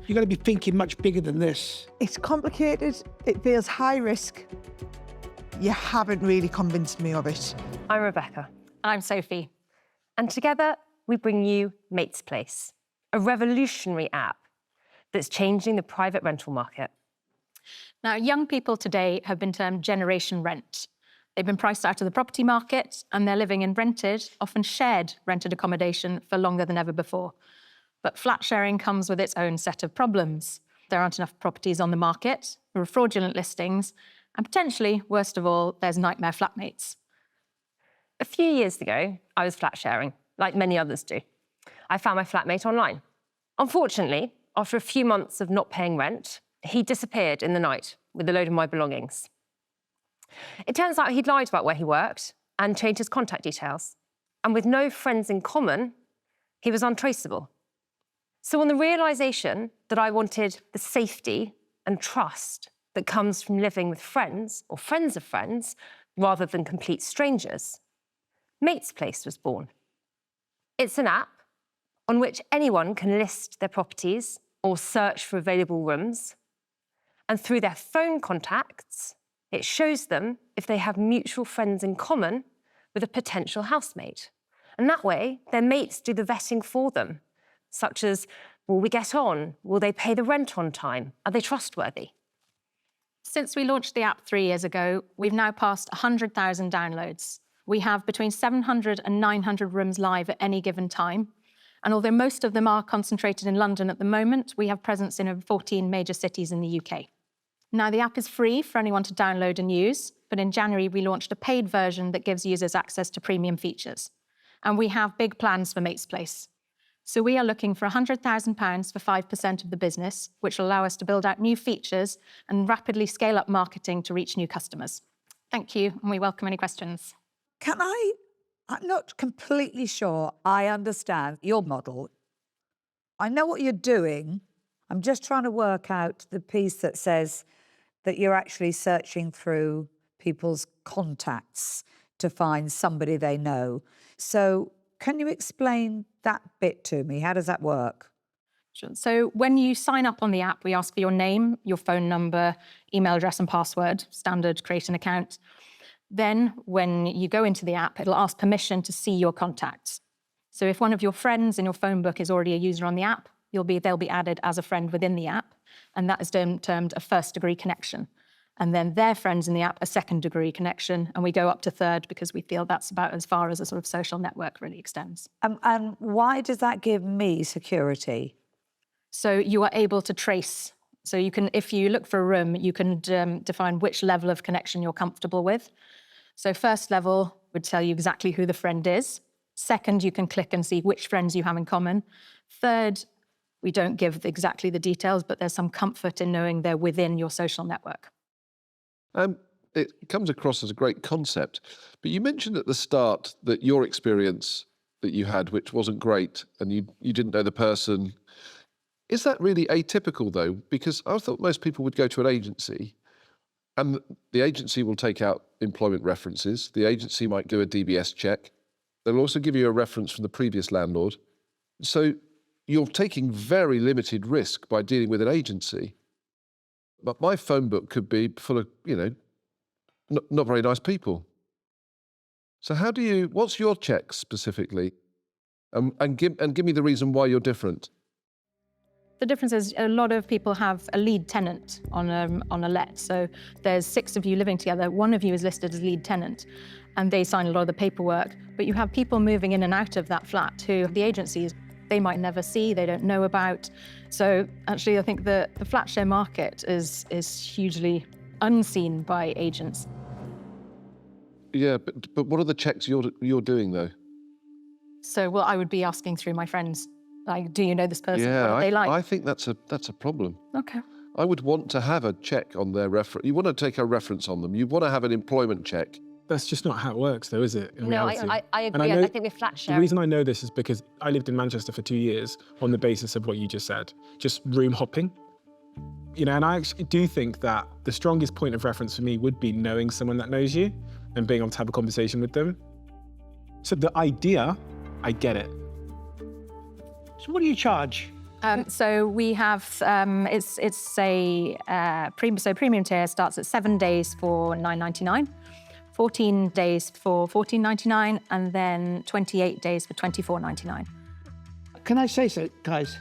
You've got to be thinking much bigger than this. It's complicated. It feels high risk. You haven't really convinced me of it. I'm Rebecca. And I'm Sophie. And together, we bring you Mate's Place, a revolutionary app that's changing the private rental market. Now, young people today have been termed generation rent. They've been priced out of the property market and they're living in rented, often shared rented accommodation for longer than ever before. But flat sharing comes with its own set of problems. There aren't enough properties on the market, there are fraudulent listings, and potentially, worst of all, there's nightmare flatmates. A few years ago, I was flat sharing, like many others do. I found my flatmate online. Unfortunately, after a few months of not paying rent, he disappeared in the night with a load of my belongings. It turns out he'd lied about where he worked and changed his contact details. And with no friends in common, he was untraceable. So on the realisation that I wanted the safety and trust that comes from living with friends or friends of friends rather than complete strangers, Mate's Place was born. It's an app on which anyone can list their properties or search for available rooms. And through their phone contacts, it shows them if they have mutual friends in common with a potential housemate. And that way, their mates do the vetting for them, such as, will we get on? Will they pay the rent on time? Are they trustworthy? Since we launched the app 3 years ago, we've now passed 100,000 downloads. We have between 700 and 900 rooms live at any given time. And although most of them are concentrated in London at the moment, we have presence in over 14 major cities in the UK. Now, the app is free for anyone to download and use, but in January, we launched a paid version that gives users access to premium features. And we have big plans for Mate's Place. So we are looking for £100,000 for 5% of the business, which will allow us to build out new features and rapidly scale up marketing to reach new customers. Thank you, and we welcome any questions. I'm not completely sure I understand your model. I know what you're doing. I'm just trying to work out the piece that says that you're actually searching through people's contacts to find somebody they know. So can you explain that bit to me? How does that work? Sure. So when you sign up on the app, we ask for your name, your phone number, email address and password, standard create an account. Then when you go into the app, it'll ask permission to see your contacts. So if one of your friends in your phone book is already a user on the app, they'll be added as a friend within the app, and that is termed a first-degree connection. And then their friends in the app, a second-degree connection, and we go up to third because we feel that's about as far as a sort of social network really extends. And why does that give me security? So you are able to trace. So you can, if you look for a room, you can define which level of connection you're comfortable with. So first level would tell you exactly who the friend is. Second, you can click and see which friends you have in common. Third, we don't give exactly the details, but there's some comfort in knowing they're within your social network. It comes across as a great concept, but you mentioned at the start that your experience that you had, which wasn't great, and you didn't know the person. Is that really atypical, though? Because I thought most people would go to an agency, and the agency will take out employment references. The agency might do a DBS check. They'll also give you a reference from the previous landlord. So you're taking very limited risk by dealing with an agency. But my phone book could be full of, not very nice people. So what's your check specifically? And give me the reason why you're different. The difference is a lot of people have a lead tenant on a let. So there's 6 of you living together. One of you is listed as lead tenant, and they sign a lot of the paperwork. But you have people moving in and out of that flat who the agencies, they might never see, they don't know about. So actually, I think the flat share market is hugely unseen by agents. Yeah, but what are the checks you're doing, though? So, well, I would be asking through my friends, like, do you know this person? Yeah, what are they like? I think that's a problem. Okay. I would want to have a check on their reference. You want to take a reference on them. You want to have an employment check. That's just not how it works, though, is it? No, I agree. I think with flat sharing... The reason I know this is because I lived in Manchester for 2 years on the basis of what you just said, just room hopping. And I actually do think that the strongest point of reference for me would be knowing someone that knows you and being able to have a conversation with them. So the idea, I get it. So what do you charge? So we have, it's a premium tier starts at 7 days for £9.99, 14 days for £14.99, and then 28 days for £24.99. Can I say so, guys?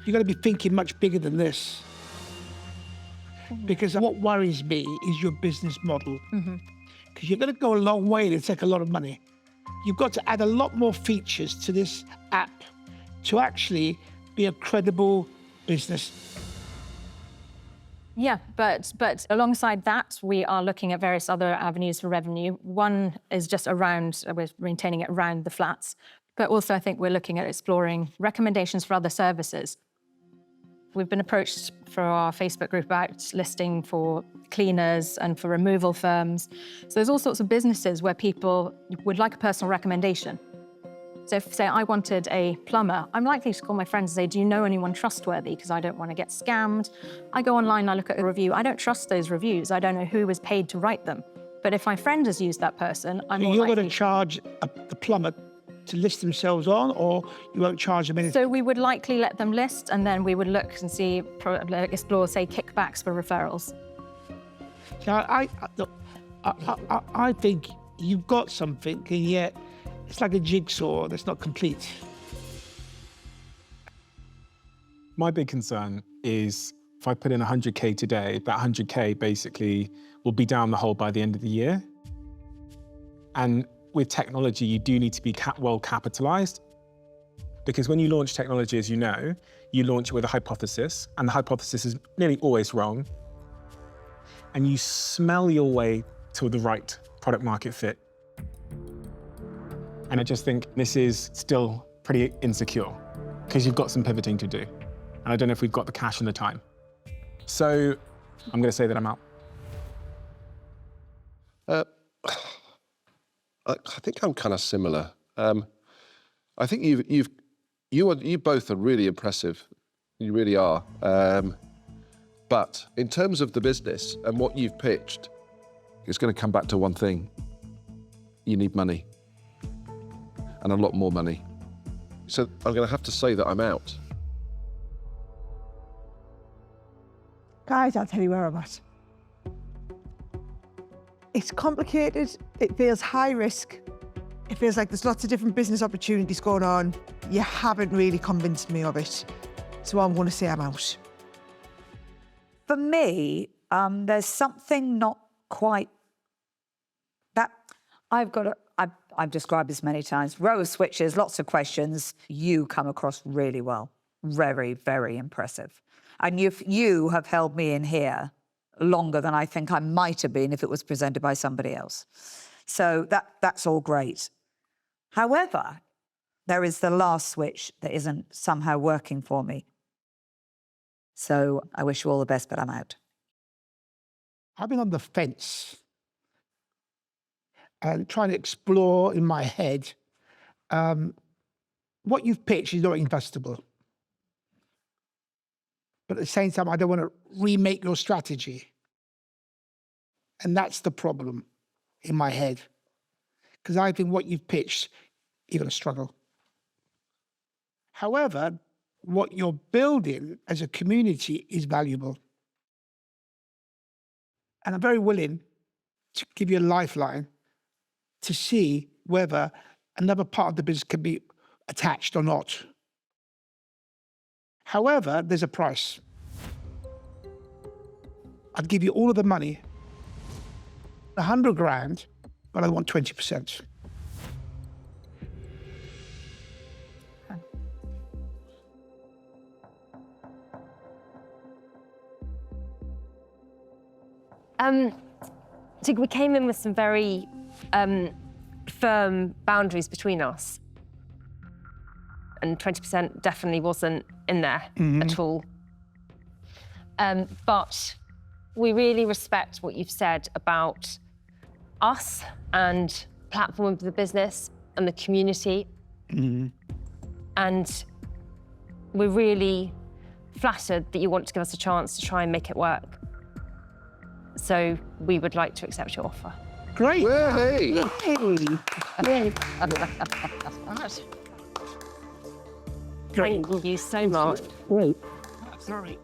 You've got to be thinking much bigger than this. Because what worries me is your business model. Because you're going to go a long way to take a lot of money. You've got to add a lot more features to this app to actually be a credible business. Yeah, but alongside that, we are looking at various other avenues for revenue. One is just around, we're maintaining it around the flats, but also I think we're looking at exploring recommendations for other services. We've been approached for our Facebook group about listing for cleaners and for removal firms. So there's all sorts of businesses where people would like a personal recommendation. So if, say, I wanted a plumber, I'm likely to call my friends and say, do you know anyone trustworthy? Because I don't want to get scammed. I go online, I look at a review. I don't trust those reviews. I don't know who was paid to write them. But if my friend has used that person, I'm more You're likely... going to charge the plumber to list themselves on, or you won't charge them anything? So we would likely let them list, and then we would look and see, explore, say, kickbacks for referrals. So I think you've got something, and yet it's like a jigsaw that's not complete. My big concern is if I put in 100K today, that 100K basically will be down the hole by the end of the year. And with technology, you do need to be well capitalized, because when you launch technology, as you know, you launch it with a hypothesis, and the hypothesis is nearly always wrong. And you smell your way to the right product market fit. And I just think this is still pretty insecure, because you've got some pivoting to do. And I don't know if we've got the cash and the time. So I'm going to say that I'm out. I think I'm kind of similar. I think you both are really impressive. You really are. But in terms of the business and what you've pitched, it's going to come back to one thing. You need money. And a lot more money. So I'm going to have to say that I'm out. Guys, I'll tell you where I'm at. It's complicated. It feels high risk. It feels like there's lots of different business opportunities going on. You haven't really convinced me of it. So I'm going to say I'm out. For me, there's something not quite that I've described this many times. Row of switches, lots of questions. You come across really well. Very, very impressive. And you have held me in here longer than I think I might have been if it was presented by somebody else. So that's all great. However, there is the last switch that isn't somehow working for me. So I wish you all the best, but I'm out. I've been on the fence and trying to explore in my head what you've pitched is not investable. But at the same time, I don't want to remake your strategy. And that's the problem in my head. Because I think what you've pitched, you're going to struggle. However, what you're building as a community is valuable. And I'm very willing to give you a lifeline to see whether another part of the business can be attached or not. However, there's a price. I'd give you all of the money, 100 grand, but I want 20%. So we came in with some very firm boundaries between us. And 20% definitely wasn't in there at all. But we really respect what you've said about us and platform of the business and the community. And we're really flattered that you want to give us a chance to try and make it work. So we would like to accept your offer. Great. Hey! Hey. Thank you so much. Great. Sorry.